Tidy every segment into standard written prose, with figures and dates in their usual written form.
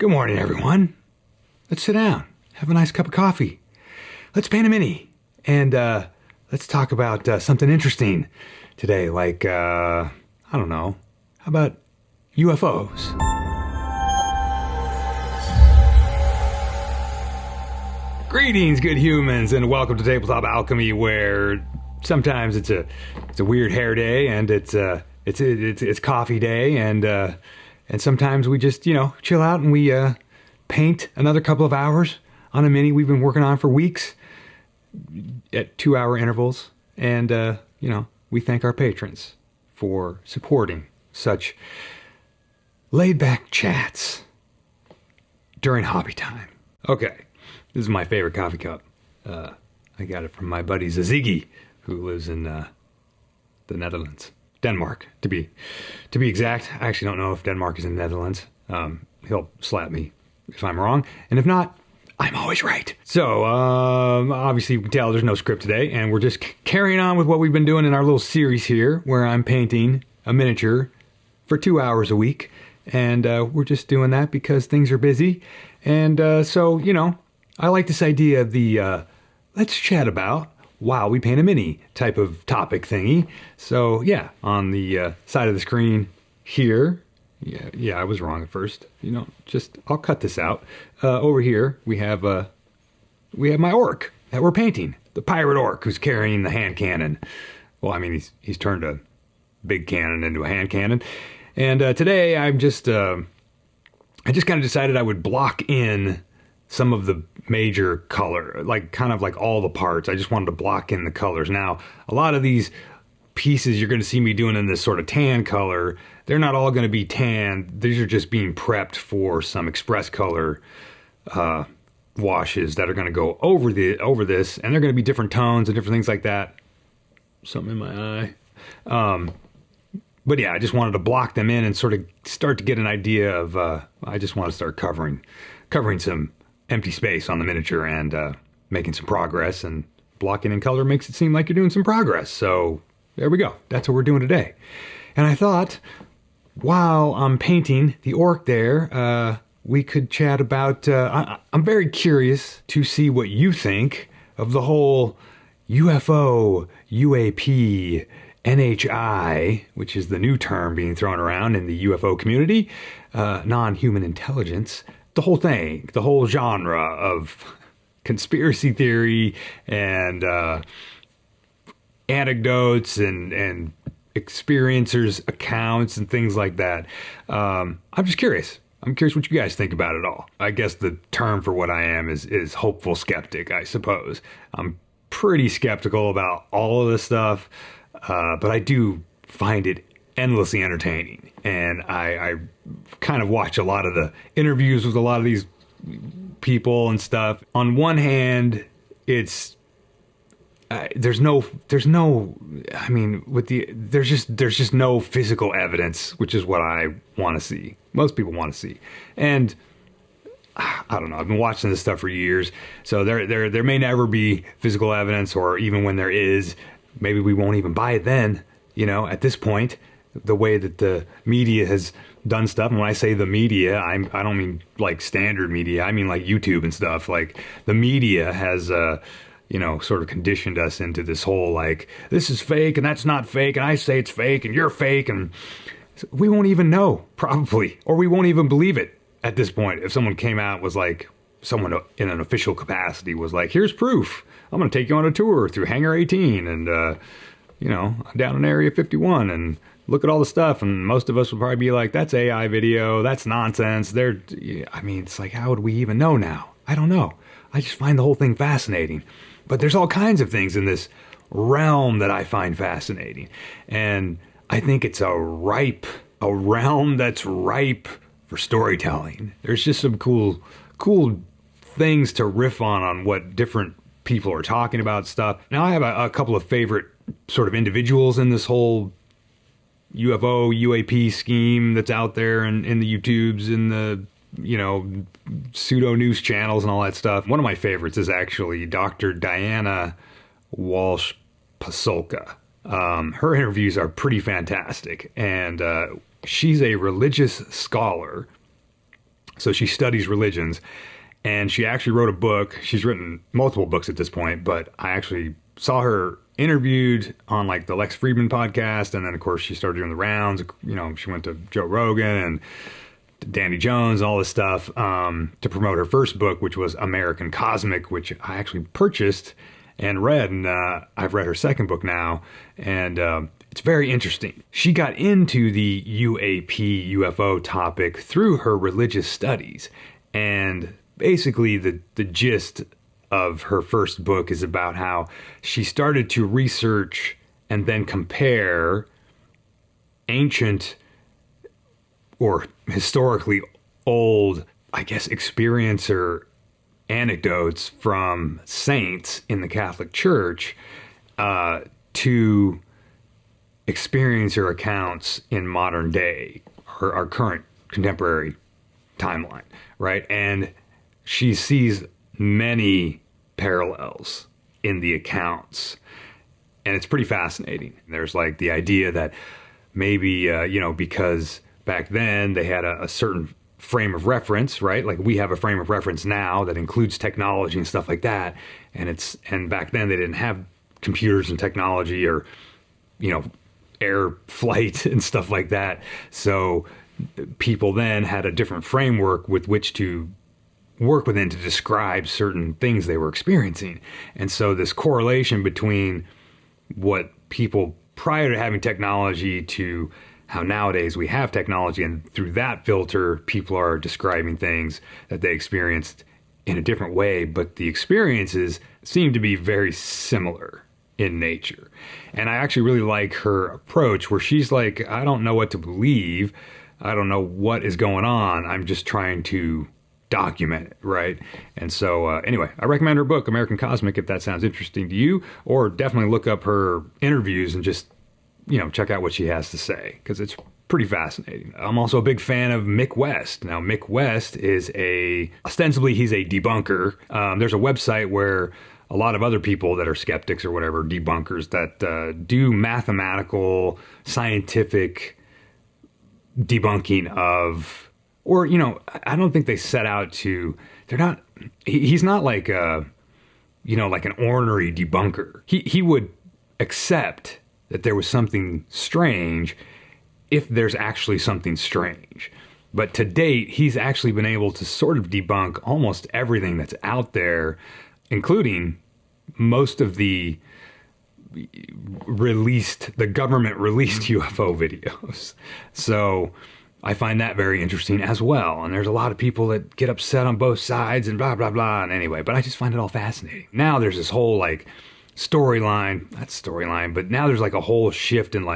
Good morning, everyone. Let's sit down, have a nice cup of coffee. Let's paint a mini, and let's talk about something interesting today, like, I don't know, how about UFOs? Greetings, good humans, and welcome to Tabletop Alchemy, where sometimes it's a weird hair day, and it's coffee day, and sometimes we just, chill out and we paint another couple of hours on a mini we've been working on for weeks at 2-hour intervals. And, we thank our patrons for supporting such laid-back chats during hobby time. Okay, this is my favorite coffee cup. I got it from my buddy Zazigi, who lives in the Netherlands. Denmark, to be exact. I actually don't know if Denmark is in the Netherlands. He'll slap me if I'm wrong, and if not, I'm always right. So, obviously you can tell there's no script today, and we're just carrying on with what we've been doing in our little series here, where I'm painting a miniature for 2 hours a week, and we're just doing that because things are busy, and so, I like this idea of the let's chat about while we paint a mini type of topic thingy. So yeah, on the side of the screen here, yeah, I was wrong at first. I'll cut this out. Over here we have my orc that we're painting, the pirate orc who's carrying the hand cannon. Well, I mean he's turned a big cannon into a hand cannon, and today I just kind of decided I would block in some of the major color, kind of like all the parts. I just wanted to block in the colors. Now, a lot of these pieces you're going to see me doing in this sort of tan color, they're not all going to be tan. These are just being prepped for some express color washes that are going to go over this, and they're going to be different tones and different things like that. Something in my eye. But yeah, I just wanted to block them in and sort of start to get an idea of, I just want to start covering some empty space on the miniature and making some progress, and blocking in color makes it seem like you're doing some progress. So there we go. That's what we're doing today. And I thought, while I'm painting the orc there, we could chat about, I'm very curious to see what you think of the whole UFO, UAP, NHI, which is the new term being thrown around in the UFO community, non-human intelligence. The whole thing, the whole genre of conspiracy theory and anecdotes and experiencers' accounts and things like that. I'm just curious. I'm curious what you guys think about it all. I guess the term for what I am is hopeful skeptic, I suppose. I'm pretty skeptical about all of this stuff, but I do find it endlessly entertaining, and I kind of watch a lot of the interviews with a lot of these people and stuff. On one hand, it's there's just no physical evidence, which is what I want to see. Most people want to see, and I don't know. I've been watching this stuff for years, so there may never be physical evidence, or even when there is, maybe we won't even buy it then. At this point, the way that the media has done stuff. And when I say the media, I don't mean like standard media. I mean like YouTube and stuff. Like, the media has, sort of conditioned us into this whole, like, this is fake and that's not fake, and I say it's fake and you're fake, and we won't even know, probably, or we won't even believe it at this point. If someone came out, was like, someone in an official capacity was like, here's proof. I'm going to take you on a tour through Hangar 18 and, down in Area 51 and look at all the stuff, and most of us would probably be like, that's AI video, that's nonsense. It's like, how would we even know now? I don't know. I just find the whole thing fascinating. But there's all kinds of things in this realm that I find fascinating. And I think it's a realm that's ripe for storytelling. There's just some cool things to riff on what different people are talking about stuff. Now, I have a couple of favorite sort of individuals in this whole UFO, UAP scheme that's out there and in the YouTubes, in the, pseudo news channels and all that stuff. One of my favorites is actually Dr. Diana Walsh Pasulka. Her interviews are pretty fantastic, and she's a religious scholar So she studies religions, and she actually wrote a book. She's written multiple books at this point, but I actually saw her interviewed on like the Lex Friedman podcast. And then of course she started doing the rounds. You know, she went to Joe Rogan and Danny Jones and all this stuff, to promote her first book, which was American Cosmic, which I actually purchased and read. And, I've read her second book now, and, it's very interesting. She got into the UAP UFO topic through her religious studies. And basically the gist of her first book is about how she started to research and then compare ancient or historically old, I guess, experiencer anecdotes from saints in the Catholic Church, to experiencer accounts in modern day, our current contemporary timeline, right? And she sees many parallels in the accounts, and it's pretty fascinating. There's like the idea that maybe, because back then they had a certain frame of reference, right? Like we have a frame of reference now that includes technology and stuff like that. And back then they didn't have computers and technology or, air flight and stuff like that. So people then had a different framework with which to work within to describe certain things they were experiencing. And so this correlation between what people prior to having technology to how nowadays we have technology, and through that filter, people are describing things that they experienced in a different way, but the experiences seem to be very similar in nature. And I actually really like her approach where she's like, I don't know what to believe. I don't know what is going on. I'm just trying to document it, right? And so anyway, I recommend her book, American Cosmic, if that sounds interesting to you, or definitely look up her interviews and just, check out what she has to say, because it's pretty fascinating. I'm also a big fan of Mick West. Now, Mick West is ostensibly he's a debunker. There's a website where a lot of other people that are skeptics or whatever, debunkers, that do mathematical, scientific debunking of, or, I don't think they set out to, he's not like like an ornery debunker. He would accept that there was something strange if there's actually something strange. But to date, he's actually been able to sort of debunk almost everything that's out there, including most of the government released UFO videos. So I find that very interesting as well. And there's a lot of people that get upset on both sides and blah, blah, blah. And anyway, but I just find it all fascinating. Now there's this whole storyline, but now there's like a whole shift in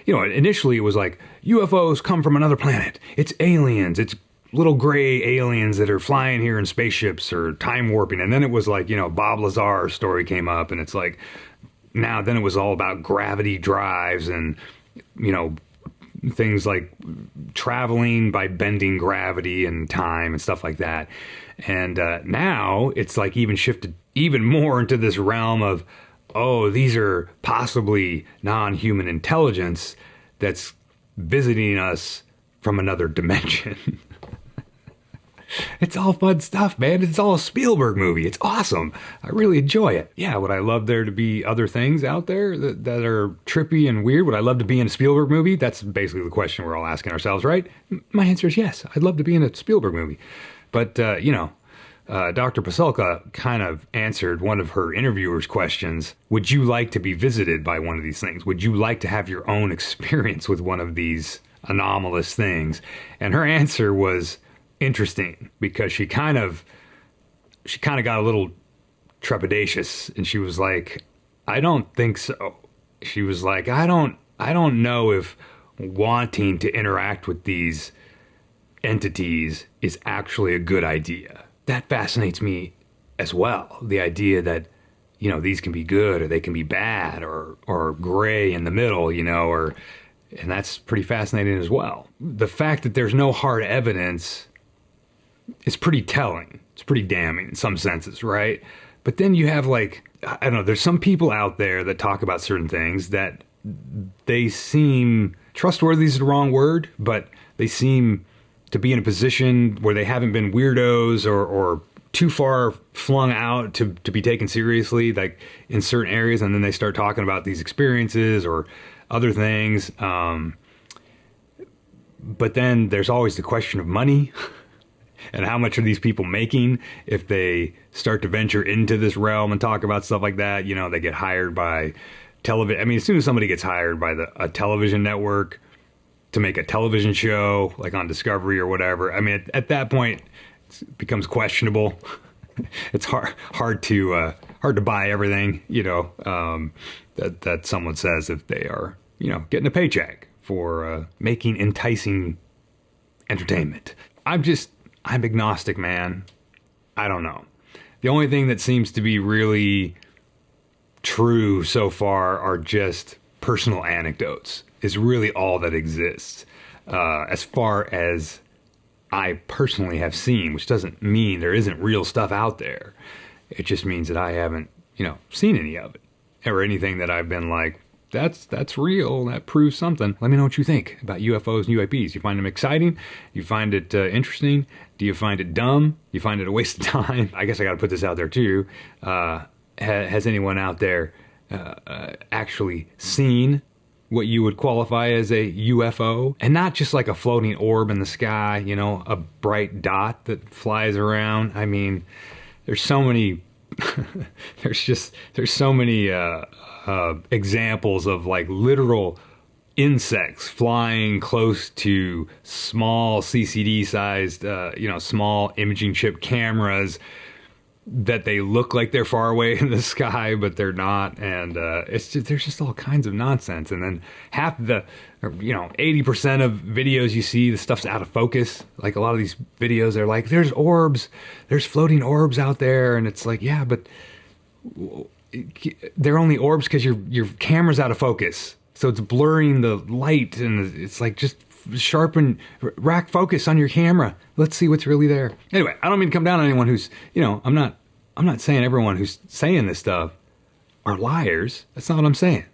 initially it was like UFOs come from another planet. It's aliens. It's little gray aliens that are flying here in spaceships or time warping. And then it was like, Bob Lazar's story came up, and it's like, then it was all about gravity drives and, things like traveling by bending gravity and time and stuff like that. And now it's like even shifted even more into this realm of, these are possibly non-human intelligence that's visiting us from another dimension. It's all fun stuff, man. It's all a Spielberg movie. It's awesome. I really enjoy it. Yeah, would I love there to be other things out there that are trippy and weird? Would I love to be in a Spielberg movie? That's basically the question we're all asking ourselves, right? My answer is yes. I'd love to be in a Spielberg movie. But, Dr. Pasulka kind of answered one of her interviewer's questions. Would you like to be visited by one of these things? Would you like to have your own experience with one of these anomalous things? And her answer was interesting, because she kind of got a little trepidatious, and she was like, I don't think so. She was like, I don't know if wanting to interact with these entities is actually a good idea. That fascinates me as well. The idea that, these can be good or they can be bad or gray in the middle, and that's pretty fascinating as well. The fact that there's no hard evidence is pretty telling. It's pretty damning in some senses, right? But then you have I don't know, there's some people out there that talk about certain things that they seem, trustworthy is the wrong word, but they seem to be in a position where they haven't been weirdos or too far flung out to be taken seriously, like in certain areas, and then they start talking about these experiences or other things. But then there's always the question of money and how much are these people making if they start to venture into this realm and talk about stuff like that. You know, they get hired by television. I mean, as soon as somebody gets hired by a television network to make a television show, like on Discovery or whatever, I mean, at that point, it becomes questionable. It's hard to buy everything, you know, that someone says if they are, you know, getting a paycheck for making enticing entertainment. I'm agnostic, man. I don't know. The only thing that seems to be really true so far are just personal anecdotes. Is really all that exists as far as I personally have seen, which doesn't mean there isn't real stuff out there. It just means that I haven't, you know, seen any of it or anything that I've been like, that's real. That proves something. Let me know what you think about UFOs and UAPs. You find them exciting? You find it interesting? Do you find it dumb? You find it a waste of time? I guess I got to put this out there too. Has anyone out there actually seen what you would qualify as a UFO? And not just like a floating orb in the sky, you know, a bright dot that flies around. I mean, there's so many there's so many examples of like literal insects flying close to small CCD sized, you know, small imaging chip cameras that they look like they're far away in the sky, but they're not. And there's just all kinds of nonsense. And then half the, you know, 80% of videos you see, the stuff's out of focus. Like a lot of these videos, they're like, there's orbs, there's floating orbs out there. And it's like, yeah, but they're only orbs because your camera's out of focus. So it's blurring the light, and it's like, just rack focus on your camera. Let's see what's really there. Anyway, I don't mean to come down on anyone who's, you know, I'm not saying everyone who's saying this stuff are liars. That's not what I'm saying.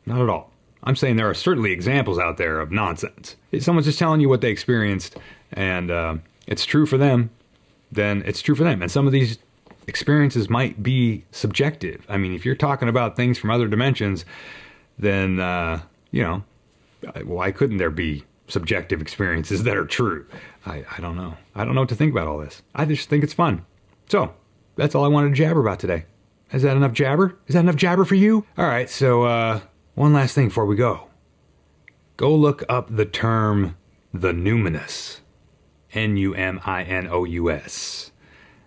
Not at all. I'm saying there are certainly examples out there of nonsense. If someone's just telling you what they experienced and it's true for them, then it's true for them. And some of these experiences might be subjective. I mean, if you're talking about things from other dimensions, then, you know, why couldn't there be subjective experiences that are true? I don't know. I don't know what to think about all this. I just think it's fun. So that's all I wanted to jabber about today. Is that enough jabber? Is that enough jabber for you? All right. So one last thing before we go. Go look up the term the numinous, Numinous,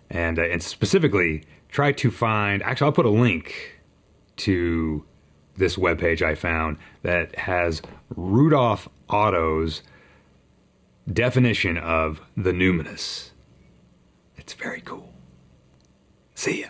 and specifically try to find. Actually, I'll put a link to this webpage I found that has Rudolf Otto's definition of the numinous. It's very cool. See ya.